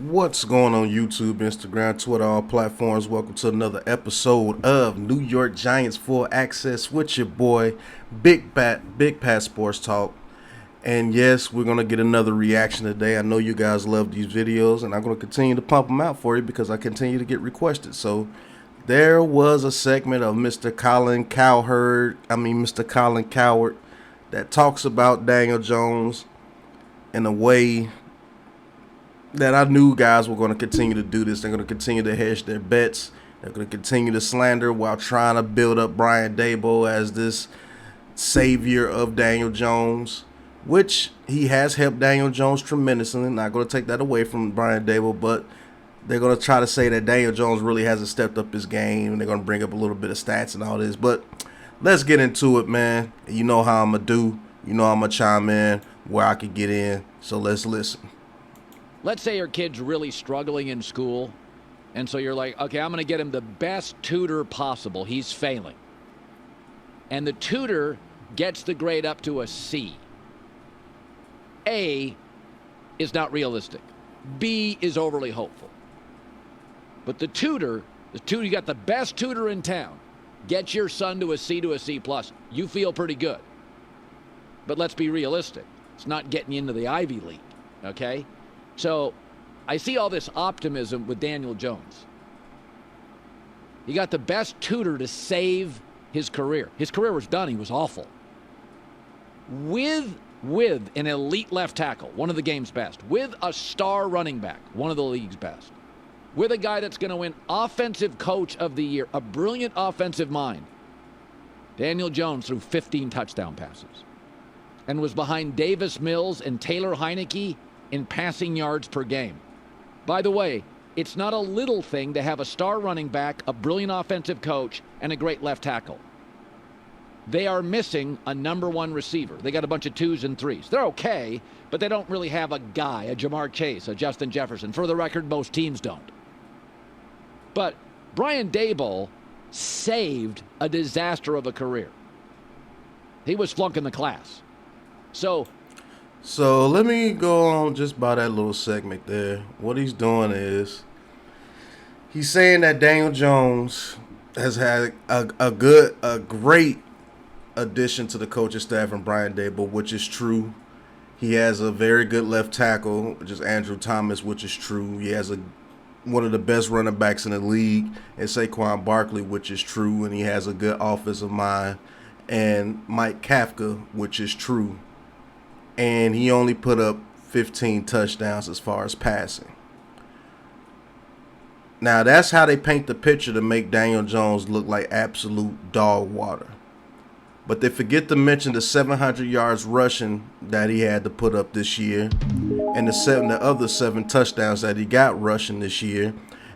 What's going on YouTube, Instagram, Twitter, all platforms? Welcome to another episode of New York Giants Full Access with your boy, Big Pat Sports Talk. And yes, we're going to get another reaction today. I know you guys love these videos, and I'm going to continue to pump them out for you because I continue to get requested. So there was a segment of Mr. Colin Cowherd, that talks about Daniel Jones in a way that I knew guys were going to continue to do this. They're going to continue to hedge their bets. They're going to continue to slander while trying to build up Brian Daboll as this savior of Daniel Jones, which he has helped Daniel Jones tremendously. I'm not going to take that away from Brian Daboll, but they're going to try to say that Daniel Jones really hasn't stepped up his game, and they're going to bring up a little bit of stats and all this. But let's get into it, man. You know how I'm going to do. You know I'm going to chime in where I can get in. So let's listen. Let's say your kid's really struggling in school, and so you're like, okay, I'm going to get him the best tutor possible. He's failing. And the tutor gets the grade up to a C. A is not realistic. B is overly hopeful. But the tutor, you got the best tutor in town, gets your son to a C to a C+. You feel pretty good. But let's be realistic. It's not getting you into the Ivy League, okay? So I see all this optimism with Daniel Jones. He got the best tutor to save his career. His career was done. He was awful. With an elite left tackle, one of the game's best. With a star running back, one of the league's best. With a guy that's going to win Offensive Coach of the Year, a brilliant offensive mind. Daniel Jones threw 15 touchdown passes and was behind Davis Mills and Taylor Heineke in passing yards per game. By the way, it's not a little thing to have a star running back, a brilliant offensive coach, and a great left tackle. They are missing a number one receiver. They got a bunch of 2s and 3s. They're okay, but they don't really have a guy, a Jamar Chase, a Justin Jefferson. For the record, most teams don't. But Brian Daboll saved a disaster of a career. He was flunking the class. So let me go on just by that little segment there. What he's doing is he's saying that Daniel Jones has had a great addition to the coaching staff and Brian Daboll, which is true. He has a very good left tackle, which is Andrew Thomas, which is true. He has one of the best running backs in the league, and Saquon Barkley, which is true. And he has a good offensive mind, and Mike Kafka, which is true. And he only put up 15 touchdowns as far as passing. Now, that's how they paint the picture to make Daniel Jones look like absolute dog water. But they forget to mention the 700 yards rushing that he had to put up this year, and the other 7 touchdowns that he got rushing this year.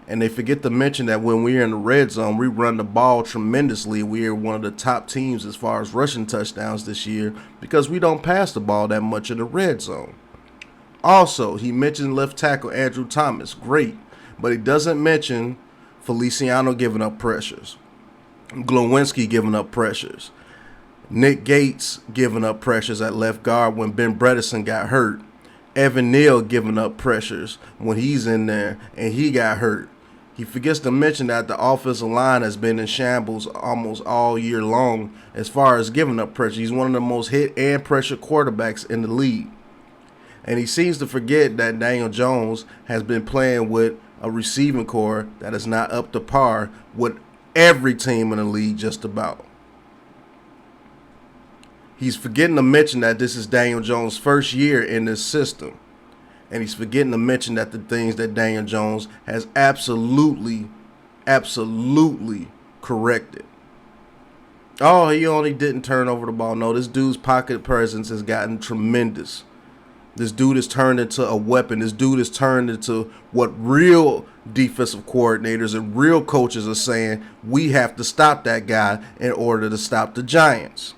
And they forget to mention that when we're in the red zone, we run the ball tremendously. We are one of the top teams as far as rushing touchdowns this year because we don't pass the ball that much in the red zone. Also, he mentioned left tackle Andrew Thomas. Great. But he doesn't mention Feliciano giving up pressures, Glowinski giving up pressures, Nick Gates giving up pressures at left guard when Ben Bredesen got hurt, Evan Neal giving up pressures when he's in there and he got hurt. He forgets to mention that the offensive line has been in shambles almost all year long as far as giving up pressure. He's one of the most hit and pressure quarterbacks in the league. And he seems to forget that Daniel Jones has been playing with a receiving core that is not up to par with every team in the league just about. He's forgetting to mention that this is Daniel Jones' first year in this system. And he's forgetting to mention that the things that Daniel Jones has absolutely corrected. Oh, he only didn't turn over the ball. No, this dude's pocket presence has gotten tremendous. This dude has turned into a weapon. This dude has turned into what real defensive coordinators and real coaches are saying. We have to stop that guy in order to stop the Giants.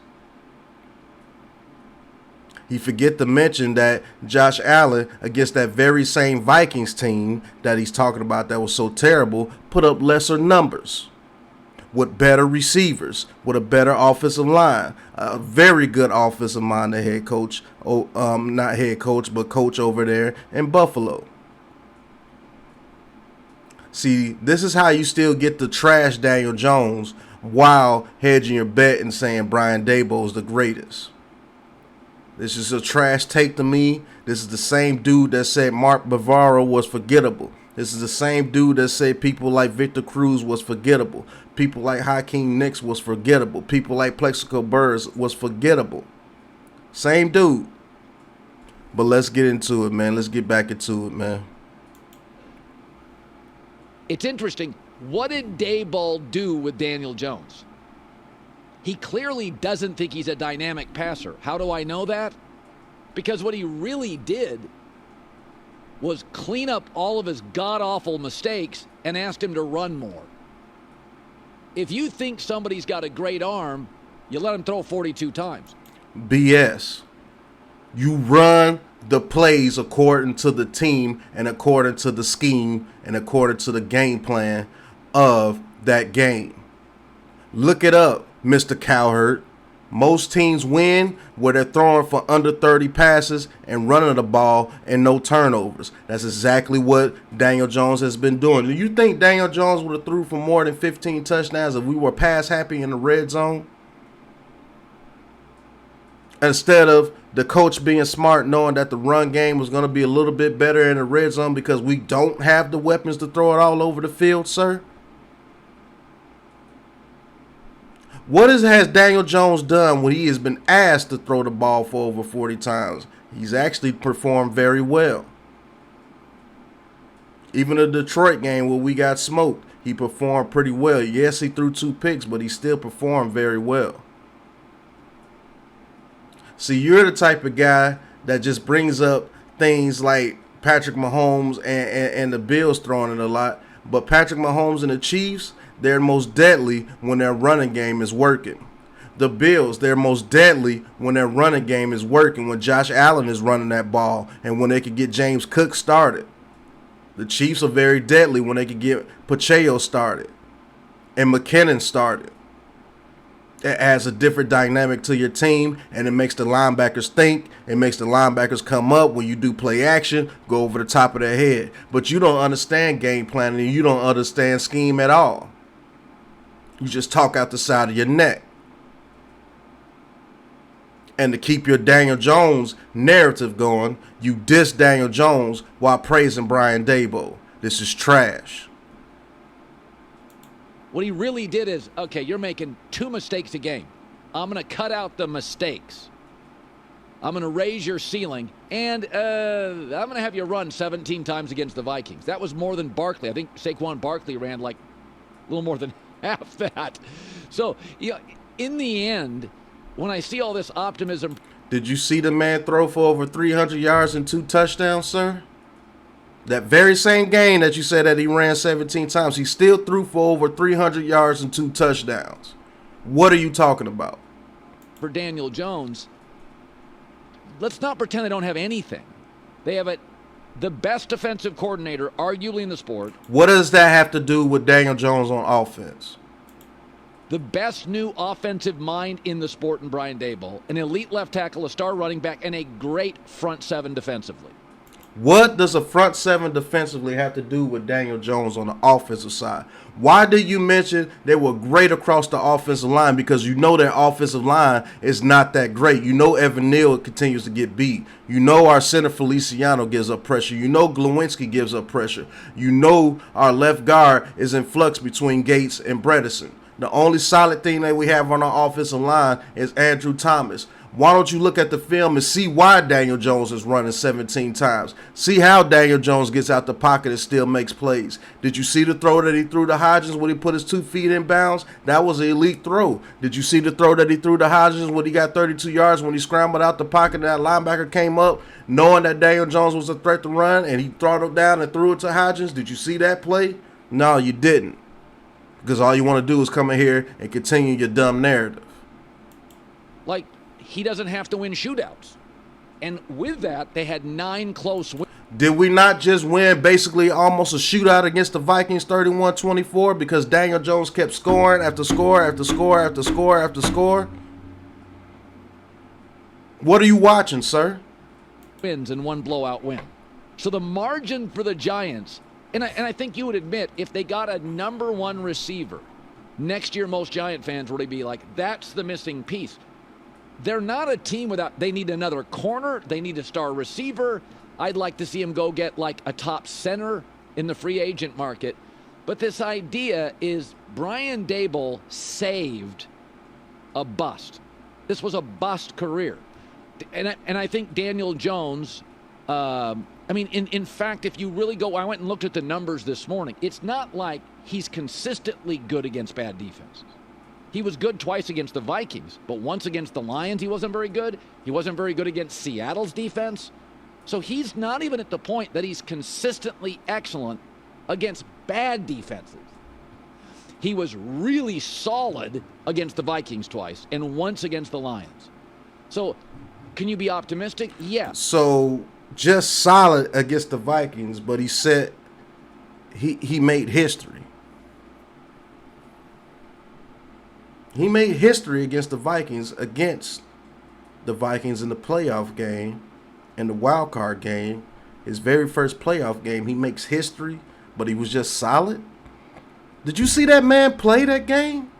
He forget to mention that Josh Allen, against that very same Vikings team that he's talking about that was so terrible, put up lesser numbers with better receivers, with a better offensive line, a very good offensive mind, the head coach, not head coach, but coach over there in Buffalo. See, this is how you still get the trash Daniel Jones while hedging your bet and saying Brian Daboll is the greatest. This is a trash take to me. This is the same dude that said Mark Bavaro was forgettable. This is the same dude that said people like Victor Cruz was forgettable. People like Hakeem Nicks was forgettable. People like Plexico Burrs was forgettable. Same dude. But let's get into it, man. Let's get back into it, man. It's interesting. What did Daboll do with Daniel Jones? He clearly doesn't think he's a dynamic passer. How do I know that? Because what he really did was clean up all of his god-awful mistakes and asked him to run more. If you think somebody's got a great arm, you let him throw 42 times. BS. You run the plays according to the team and according to the scheme and according to the game plan of that game. Look it up, Mr. Cowherd. Most teams win where they're throwing for under 30 passes and running the ball and no turnovers. That's exactly what Daniel Jones has been doing. Do you think Daniel Jones would have threw for more than 15 touchdowns if we were pass happy in the red zone? Instead of the coach being smart, knowing that the run game was going to be a little bit better in the red zone because we don't have the weapons to throw it all over the field, sir? What has Daniel Jones done when he has been asked to throw the ball for over 40 times? He's actually performed very well. Even the Detroit game where we got smoked, he performed pretty well. Yes, he threw 2 picks, but he still performed very well. See, you're the type of guy that just brings up things like Patrick Mahomes and the Bills throwing it a lot. But Patrick Mahomes and the Chiefs, they're most deadly when their running game is working. The Bills, they're most deadly when their running game is working, when Josh Allen is running that ball and when they can get James Cook started. The Chiefs are very deadly when they can get Pacheco started and McKinnon started. It adds a different dynamic to your team, and it makes the linebackers think. It makes the linebackers come up when you do play action, go over the top of their head. But you don't understand game planning, and you don't understand scheme at all. You just talk out the side of your neck. And to keep your Daniel Jones narrative going, you diss Daniel Jones while praising Brian Daboll. This is trash. What he really did is, okay, you're making 2 mistakes a game. I'm going to cut out the mistakes. I'm going to raise your ceiling, and I'm going to have you run 17 times against the Vikings. That was more than Barkley. I think Saquon Barkley ran like a little more than half that. So, in the end, when I see all this optimism. Did you see the man throw for over 300 yards and 2 touchdowns, sir? That very same game that you said that he ran 17 times, he still threw for over 300 yards and 2 touchdowns. What are you talking about? For Daniel Jones, let's not pretend they don't have anything. They have the best defensive coordinator, arguably in the sport. What does that have to do with Daniel Jones on offense? The best new offensive mind in the sport in Brian Daboll, an elite left tackle, a star running back, and a great front 7 defensively. What does a front 7 defensively have to do with Daniel Jones on the offensive side? Why did you mention they were great across the offensive line? Because you know their offensive line is not that great. You know Evan Neal continues to get beat. You know our center Feliciano gives up pressure. You know Glowinski gives up pressure. You know our left guard is in flux between Gates and Bredesen. The only solid thing that we have on our offensive line is Andrew Thomas. Why don't you look at the film and see why Daniel Jones is running 17 times? See how Daniel Jones gets out the pocket and still makes plays. Did you see the throw that he threw to Hodgins when he put his 2 feet in bounds? That was an elite throw. Did you see the throw that he threw to Hodgins when he got 32 yards when he scrambled out the pocket and that linebacker came up knowing that Daniel Jones was a threat to run and he throttled down and threw it to Hodgins? Did you see that play? No, you didn't. Because all you want to do is come in here and continue your dumb narrative. Like, he doesn't have to win shootouts. And with that, they had 9 close wins. Did we not just win basically almost a shootout against the Vikings 31-24 because Daniel Jones kept scoring after score after score after score after score? What are you watching, sir? Wins and 1 blowout win. So the margin for the Giants And I think you would admit, if they got a number one receiver, next year most Giant fans would be like, that's the missing piece. They're not a team without, they need another corner, they need a star receiver. I'd like to see him go get like a top center in the free agent market. But this idea is Brian Daboll saved a bust. This was a bust career. And I think Daniel Jones, in fact, if you really go, I went and looked at the numbers this morning. It's not like he's consistently good against bad defenses. He was good twice against the Vikings, but once against the Lions, he wasn't very good. He wasn't very good against Seattle's defense. So he's not even at the point that he's consistently excellent against bad defenses. He was really solid against the Vikings twice and once against the Lions. So can you be optimistic? Yes. So just solid against the Vikings, but he said he made history. He made history against the Vikings in the playoff game, in the wild card game. His very first playoff game, he makes history, but he was just solid. Did you see that man play that game?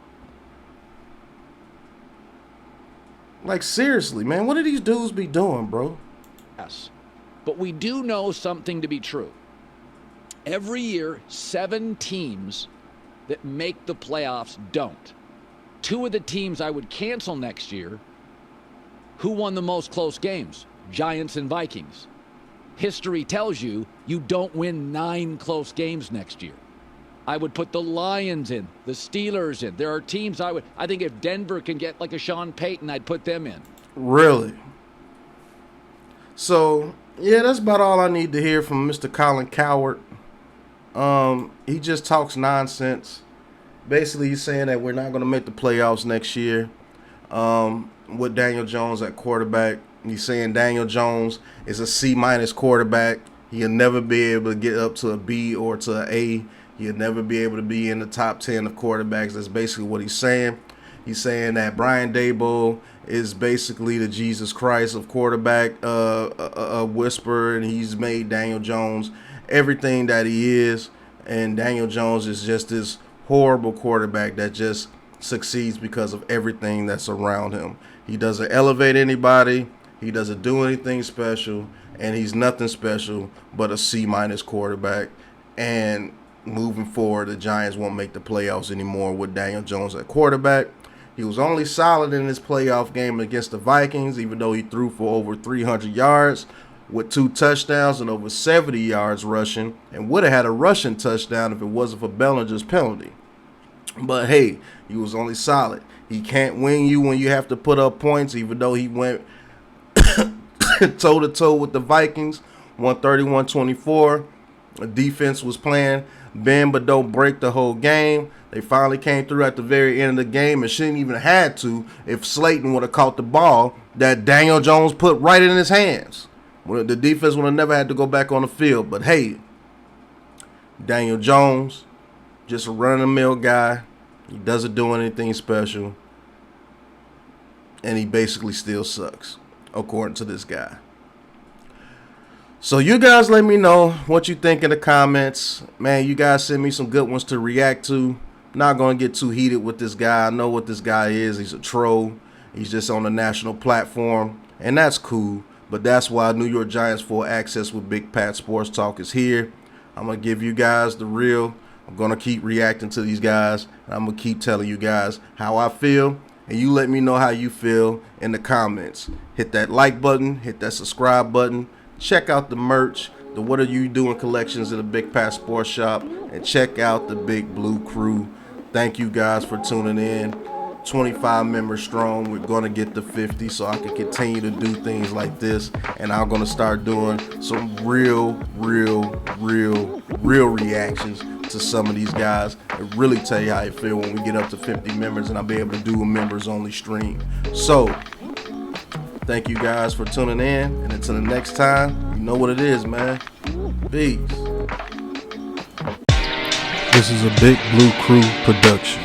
Like, seriously, man, what do these dudes be doing, bro? Yes. But we do know something to be true. Every year, 7 teams that make the playoffs don't. 2 of the teams I would cancel next year, who won the most close games? Giants and Vikings. History tells you you don't win 9 close games next year. I would put the Lions in, the Steelers in. There are teams I think if Denver can get like a Sean Payton, I'd put them in. Really? So, yeah, that's about all I need to hear from Mr. Colin Cowherd. He just talks nonsense. Basically, he's saying that we're not going to make the playoffs next year with Daniel Jones at quarterback. He's saying Daniel Jones is a C- quarterback. He'll never be able to get up to a B or to an A. He'll never be able to be in the top 10 of quarterbacks. That's basically what he's saying. He's saying that Brian Daboll is basically the Jesus Christ of quarterback, a whisperer, and he's made Daniel Jones everything that he is. And Daniel Jones is just this horrible quarterback that just succeeds because of everything that's around him. He doesn't elevate anybody. He doesn't do anything special, and he's nothing special but a C- quarterback. And moving forward, the Giants won't make the playoffs anymore with Daniel Jones at quarterback. He was only solid in his playoff game against the Vikings, even though he threw for over 300 yards with 2 touchdowns and over 70 yards rushing, and would have had a rushing touchdown if it wasn't for Bellinger's penalty. But hey, he was only solid. He can't win you when you have to put up points, even though he went toe-to-toe with the Vikings, 131-24. The defense was playing bend but don't break the whole game. They finally came through at the very end of the game and shouldn't even had to if Slayton would have caught the ball that Daniel Jones put right in his hands. The defense would have never had to go back on the field. But hey, Daniel Jones, just a run-of-the-mill guy. He doesn't do anything special. And he basically still sucks, according to this guy. So you guys let me know what you think in the comments. Man, you guys send me some good ones to react to. Not going to get too heated with this guy. I know what this guy is. He's a troll. He's just on a national platform. And that's cool. But that's why New York Giants Full Access with Big Pat Sports Talk is here. I'm going to give you guys the real. I'm going to keep reacting to these guys. And I'm going to keep telling you guys how I feel. And you let me know how you feel in the comments. Hit that like button. Hit that subscribe button. Check out the merch, the What Are You Doing collections in the Big Pat Sports Shop, and check out the Big Blue Crew. Thank you guys for tuning in. 25 members strong. We're going to get to 50 so I can continue to do things like this. And I'm going to start doing some real reactions to some of these guys and really tell you how I feel when we get up to 50 members and I'll be able to do a members only stream. So, thank you guys for tuning in, and until the next time, you know what it is, man. Peace. This is a Big Blue Crew production.